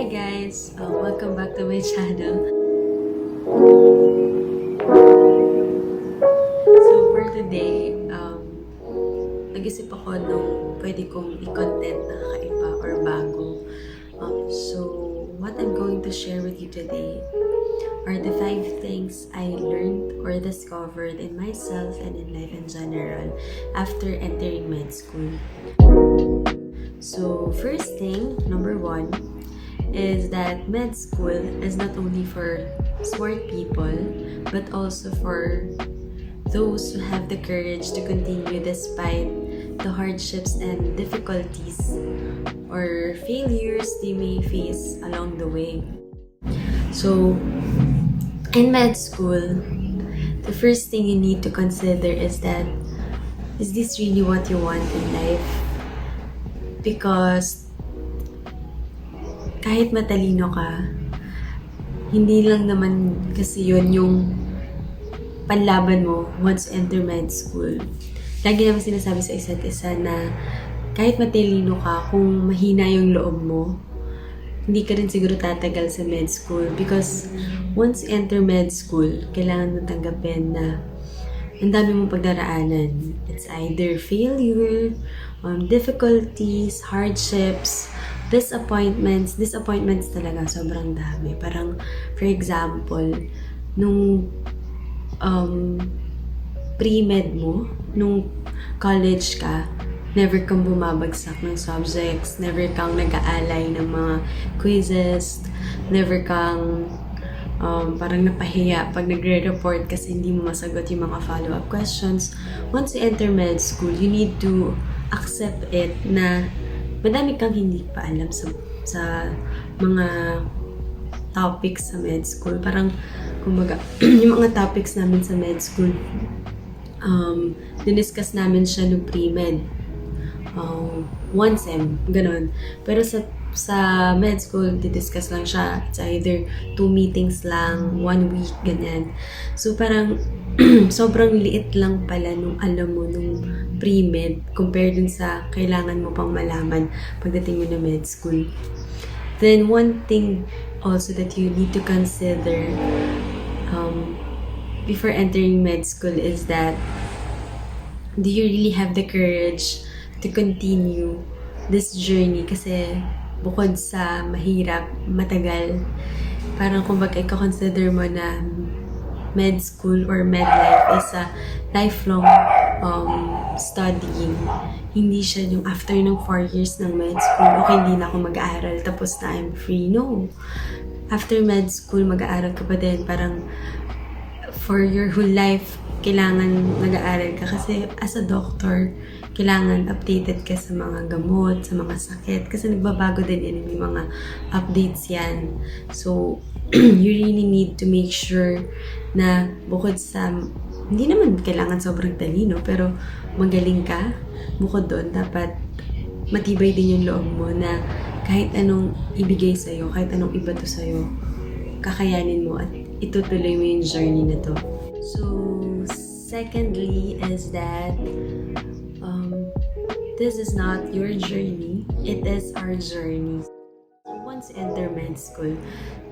Hi guys! Welcome back to my channel. So for today, nag-isip ako nung pwede kong i-content na kakaiba or bago. So what I'm going to share with you today are the 5 things I learned or discovered in myself and in life in general after entering med school. So first thing, number 1, is that med school is not only for smart people, but also for those who have the courage to continue despite the hardships and difficulties or failures they may face along the way. So, in med school, the first thing you need to consider is that, is this really what you want in life? Because kahit matalino ka, hindi lang naman kasi yun yung panlaban mo once you enter med school. Lagi naman sinasabi sa isa't isa na kahit matalino ka, kung mahina yung loob mo, hindi ka rin siguro tatagal sa med school. Because once you enter med school, kailangan mo tanggapin na ang dami mong pagdaraanan. It's either failure, difficulties, hardships, disappointments talaga, sobrang dami. Parang, for example, nung pre-med mo, nung college ka, never kang bumabagsak ng subjects, never kang nag-aalay ng mga quizzes, never kang parang napahiya pag nagre-report kasi hindi mo masagot yung mga follow-up questions. Once you enter med school, you need to accept it na madami kang hindi pa alam sa mga topics sa med school. Parang, kumbaga, yung mga topics namin sa med school, diniscuss namin siya no pre-med. 1 sem, ganun. Pero sa med school, didiscuss lang siya. It's either 2 meetings lang, 1 week, ganyan. So, parang, sobrang liit lang pala nung alam mo nung pre-med compared dun sa kailangan mo pang malaman pagdating mo na med school. Then, one thing also that you need to consider before entering med school is that, do you really have the courage to continue this journey? Kasi bukod sa mahirap, matagal, parang kumbaga ikakonsider mo na med school or med life is a lifelong studying. Hindi siya yung after ng 4 years ng med school, okay, hindi na ako mag-aaral, tapos na I'm free. No. After med school, mag-aaral ka pa din. Parang for your whole life, kailangan nag-aaral ka. Kasi as a doctor, kailangan updated ka sa mga gamot, sa mga sakit. Kasi nagbabago din yun, yung mga updates yan. So, you really need to make sure na bukod sa, hindi naman kailangan sobrang talino, pero magaling ka. Bukod doon, dapat matibay din yung loob mo na kahit anong ibigay sa'yo, kahit anong ibato sa'yo, kakayanin mo at itutuloy mo yung journey na to. So, secondly is that this is not your journey, it is our journey. Once you enter med school,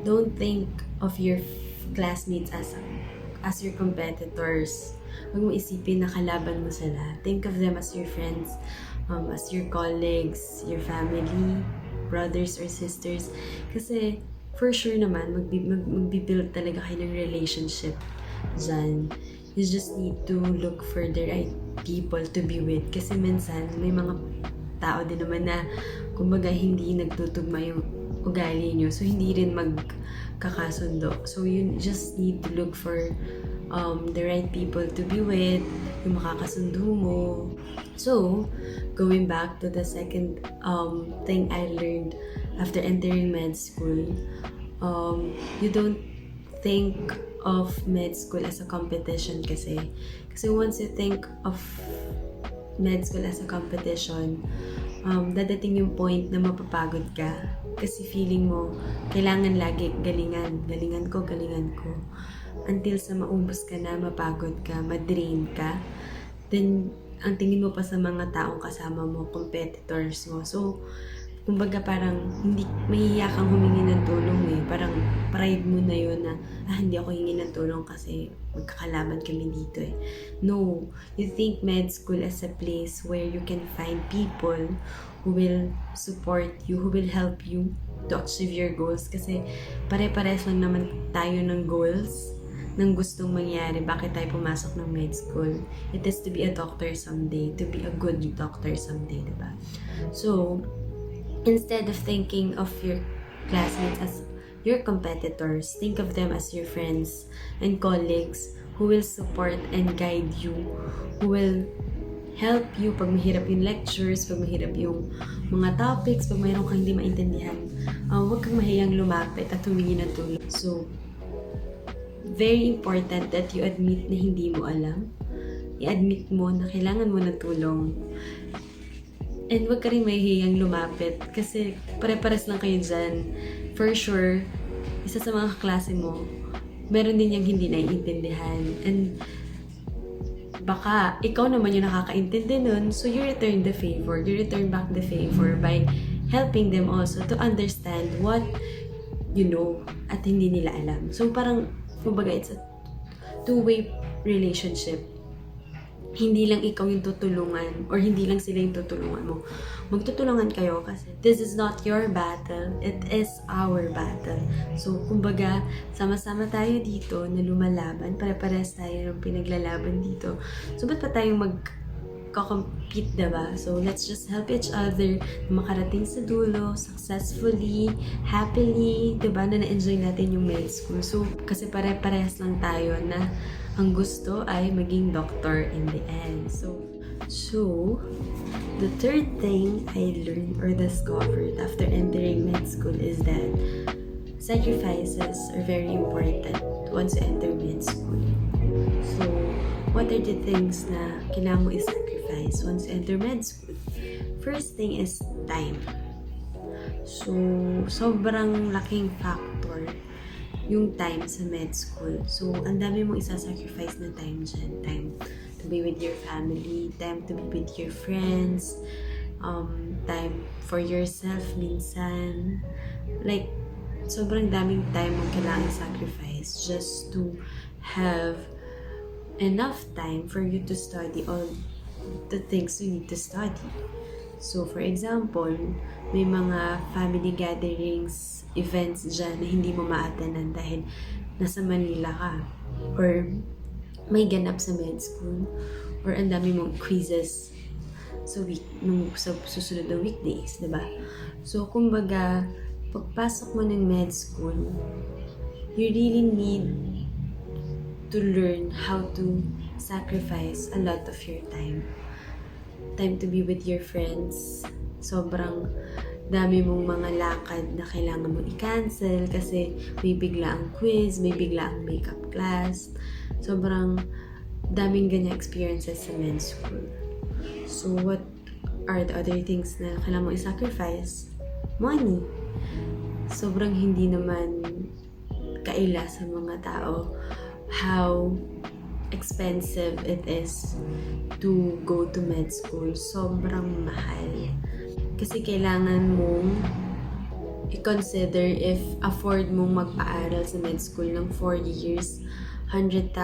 don't think of your classmates as your competitors. Huwag mo isipin na kalaban mo sila. Think of them as your friends, as your colleagues, your family, brothers or sisters. Kasi for sure naman, magbibuild talaga kayo ng relationship dyan. You just need to look for the right people to be with. Kasi minsan, may mga tao din naman na kumbaga hindi nagtutugma yung ugali nyo. So, hindi rin magkakasundo. So, you just need to look for the right people to be with, yung makakasundo mo. So, going back to the second thing I learned after entering med school, you don't think of med school as a competition kasi once you think of med school as a competition, dadating yung point na mapapagod ka kasi feeling mo kailangan lagi galingan ko until sa maubos ka na, mapagod ka, madrain ka, then ang tingin mo pa sa mga taong kasama mo, competitors mo. So kumbaga parang hindi, mahihiya kang humingi ng tulong eh. Parang pride mo na yun na, hindi ako hingi ng tulong kasi magkakalaban kami dito eh. No, you think med school as a place where you can find people who will support you, who will help you to achieve your goals. Kasi pare-pares lang naman tayo ng goals, ng gustong mangyari. Bakit tayo pumasok ng med school? It is to be a doctor someday, to be a good doctor someday, diba? So, instead of thinking of your classmates as your competitors, think of them as your friends and colleagues who will support and guide you, who will help you pag mahirap yung lectures, pag mahirap yung mga topics, pag mayroon kang hindi maintindihan. Huwag kang mahiyang lumapit at humingi ng tulong. So, very important that you admit na hindi mo alam. I-admit mo na kailangan mo ng tulong. And wag ka rin mahihiyang lumapit kasi pare-pares lang kayo dyan. For sure, isa sa mga kaklase mo, meron din yung hindi naiintindihan. And baka ikaw naman yung nakakaintindi nun, so you return the favor. You return back the favor by helping them also to understand what you know at hindi nila alam. So parang, kumbaga, it's a two-way relationship. Hindi lang ikaw yung tutulungan or hindi lang sila yung tutulungan mo. Magtutulungan kayo kasi this is not your battle, it is our battle. So, kumbaga, sama-sama tayo dito na lumalaban, pare-pares tayo ng pinaglalaban dito. So, ba't pa tayong magka-compete, diba? So, let's just help each other na makarating sa dulo, successfully, happily, diba? Na na-enjoy natin yung med school. So, kasi pare-parehas lang tayo na ang gusto ay maging doctor in the end. So, the third thing I learned or discovered after entering med school is that sacrifices are very important once you enter med school. So, what are the things na kailangan mo i-sacrifice once you enter med school? First thing is time. So, sobrang laking factor yung time sa med school. So, ang dami mong isa-sacrifice na time dyan. Time to be with your family, time to be with your friends, time for yourself minsan. Like, sobrang daming time mong kailangan sacrifice just to have enough time for you to study all the things you need to study. So, for example, may mga family gatherings, events dyan na hindi mo ma-attendan dahil nasa Manila ka. Or may ganap sa med school. Or ang dami mong quizzes sa susunod na weekdays, diba? So, kumbaga, pagpasok mo ng med school, you really need to learn how to sacrifice a lot of your time. Time to be with your friends. Sobrang dami mong mga lakad na kailangan mo i-cancel kasi may biglaang quiz, may biglaang makeup class. Sobrang daming ganyan experiences sa med school. So, what are the other things na kailangan mo i-sacrifice? Money. Sobrang hindi naman kaila sa mga tao how expensive it is to go to med school. Sobrang mahal. Kasi kailangan mong i-consider if afford mong magpaaral sa med school ng 4 years, 100,000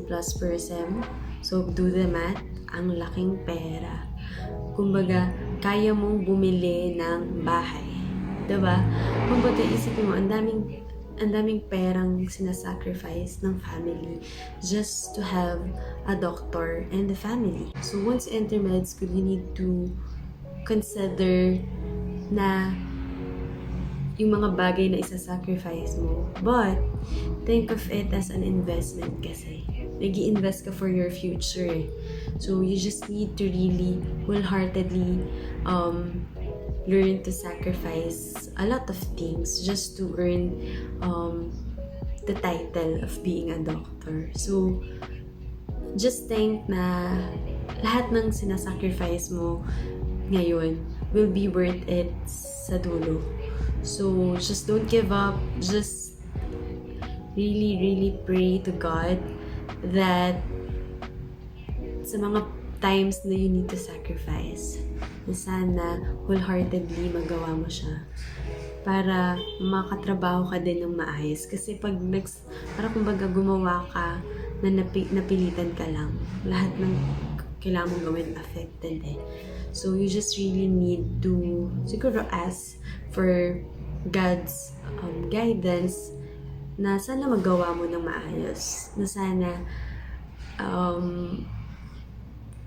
plus per sem. So, do the math. Ang laking pera. Kumbaga, kaya mong bumili ng bahay. Diba? Kumbaga, isipin mo, ang daming perang sinasacrifice ng family just to have a doctor and the family. So, once you enter med school, you need to consider na yung mga bagay na isa-sacrifice mo. But, think of it as an investment kasi. Nag-i-invest ka for your future. So, you just need to really wholeheartedly learn to sacrifice a lot of things just to earn the title of being a doctor. So, just think na lahat ng sinasacrifice mo ngayon will be worth it sa dulo. So, just don't give up. Just really, really pray to God that sa mga times na you need to sacrifice. Na sana wholeheartedly magawa mo siya para makatrabaho ka din ng maayos. Kasi pag para kumbaga gumawa ka na napilitan ka lang, lahat ng kailangan mong gawin affected eh. So you just really need to siguro ask for God's guidance na sana magawa mo ng maayos. Na sana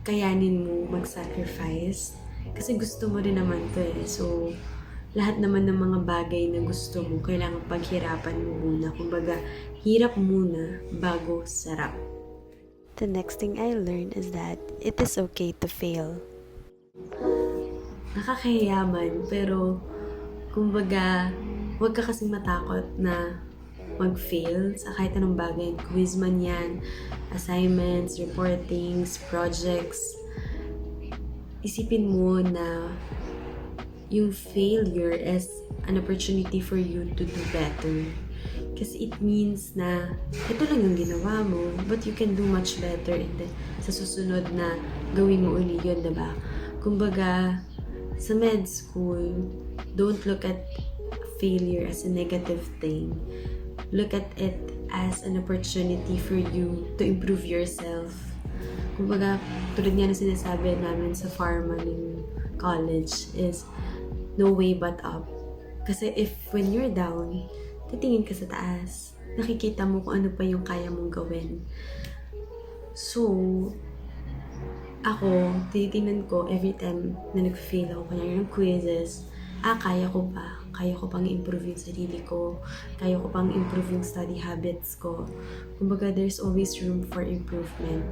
kayanin mo mag-sacrifice. Kasi gusto mo rin naman to eh. So, lahat naman ng mga bagay na gusto mo, kailangan paghirapan mo muna. Kumbaga, hirap muna bago sarap. The next thing I learned is that it is okay to fail. Nakakahiyaman, pero kumbaga, huwag ka kasing matakot na mag-fail sa kahit anong bagay. Quiz man yan, assignments, reportings, projects. Isipin mo na yung failure is an opportunity for you to do better. Kasi it means na ito lang yung ginawa mo, but you can do much better sa susunod na gawin mo uli yun, diba? Kumbaga, sa med school, don't look at failure as a negative thing. Look at it as an opportunity for you to improve yourself. Kumbaga, tulad nga na sinasabi namin sa pharma ng college is no way but up. Kasi if when you're down, titingin ka sa taas. Nakikita mo kung ano pa yung kaya mong gawin. So, ako, tinitingnan ko every time na nag-fail ako, kanya yung quizzes, kaya ko pa. Kaya ko pang improve yung sarili ko. Kaya ko pang improve yung study habits ko. Kumbaga, there's always room for improvement.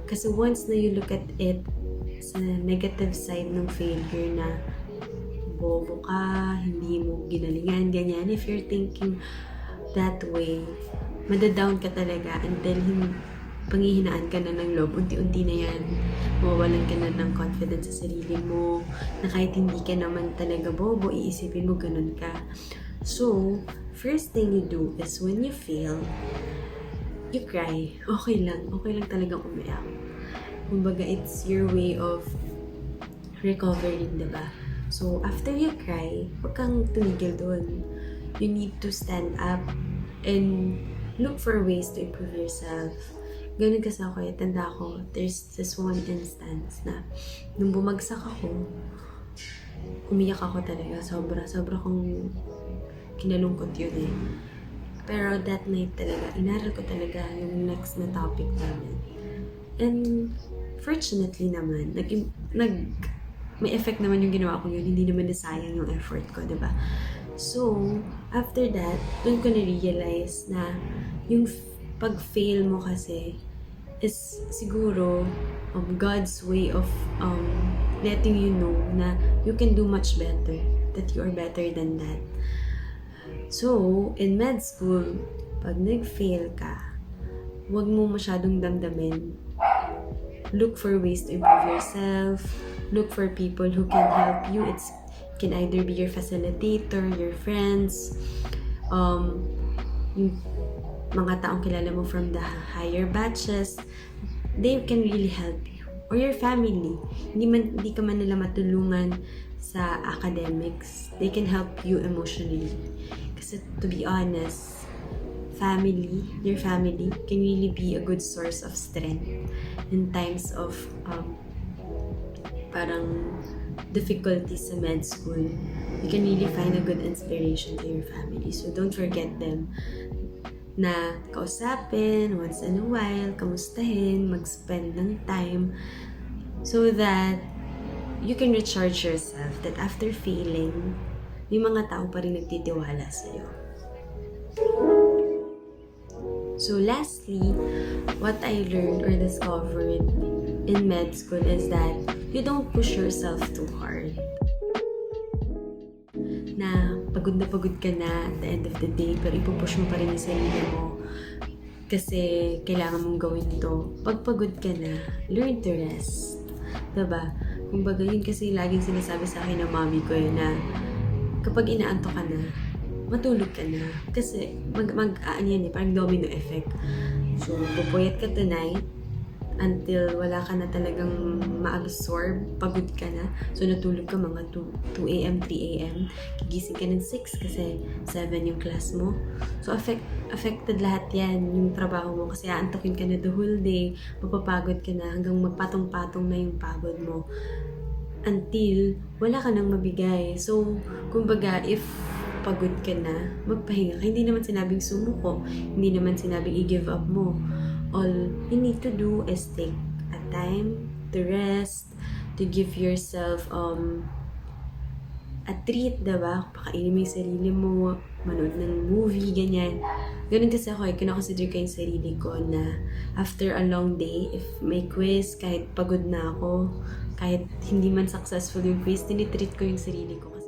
Kasi once na you look at it sa negative side ng failure na bobo ka, hindi mo ginalingan, ganyan. If you're thinking that way, madadown ka talaga until panghihinaan ka na ng loob. Unti-unti na yan. Mawawalan ka na ng confidence sa sarili mo. Na kahit hindi ka naman talaga bobo, iisipin mo ganun ka. So, first thing you do is when you fail, you cry. Okay lang. Okay lang talagang umiyak. Kumbaga, it's your way of recovering, diba? So, after you cry, huwag kang tumigil doon. You need to stand up and look for ways to improve yourself. Ganun kasi ako eh. Tanda ko, there's this one instance na nung bumagsak ako, umiyak ako talaga. Sobra kong kinalungkot yun eh. Pero that night talaga, inaral ko talaga yung next na topic namin. And fortunately naman, may effect naman yung ginawa ko yun. Hindi naman nasayang yung effort ko, diba? So, after that, dun ko na-realize na yung pag-fail mo kasi is siguro God's way of letting you know na you can do much better, that you are better than that. So, in med school, pag nag-fail ka, huwag mo masyadong damdamin. Look for ways to improve yourself. Look for people who can help you. It can either be your facilitator, your friends, yung mga taong kilala mo from the higher batches. They can really help you. Or your family. Hindi ka man nila matulungan sa academics. They can help you emotionally. Kasi to be honest, your family can really be a good source of strength in times of parang difficulties sa med school. You can really find a good inspiration to your family. So don't forget them na kausapin once in a while, kamustahin, mag-spend ng time so that you can recharge yourself, that after failing, may mga tao pa rin nagtitiwala sa'yo. So lastly, what I learned or discovered in med school is that you don't push yourself too hard. Na pagod ka na at the end of the day, pero ipupush mo pa rin yung sarili mo kasi kailangan mong gawin ito. Pag pagod ka na, learn to rest. Diba? Kumbaga yun kasi laging sinasabi sa akin ng mommy ko na kapag inaantok ka na, matulog ka na. Kasi yan parang domino effect. So, pupuyat ka tonight, until wala ka na talagang ma-absorb, pagod ka na. So, natulog ka mga 2 a.m., 3 a.m. Gigising ka ng 6 kasi 7 yung class mo. So, affected lahat yan, yung trabaho mo. Kasi aantokin ka na the whole day, mapapagod ka na hanggang magpatong-patong na yung pagod mo. Until wala ka nang mabigay. So, kumbaga, if pagod ka na, magpahinga ka. Hindi naman sinabing sumuko. Hindi naman sinabing i-give up mo. All you need to do is take a time to rest, to give yourself a treat, diba? Pakainin mo yung sarili mo, manood ng movie, ganyan. Ganun kasi ako, kinakonsider ko yung sarili ko na after a long day, if may quiz, kahit pagod na ako, kahit hindi man successful yung quiz, tinitreat ko yung sarili ko.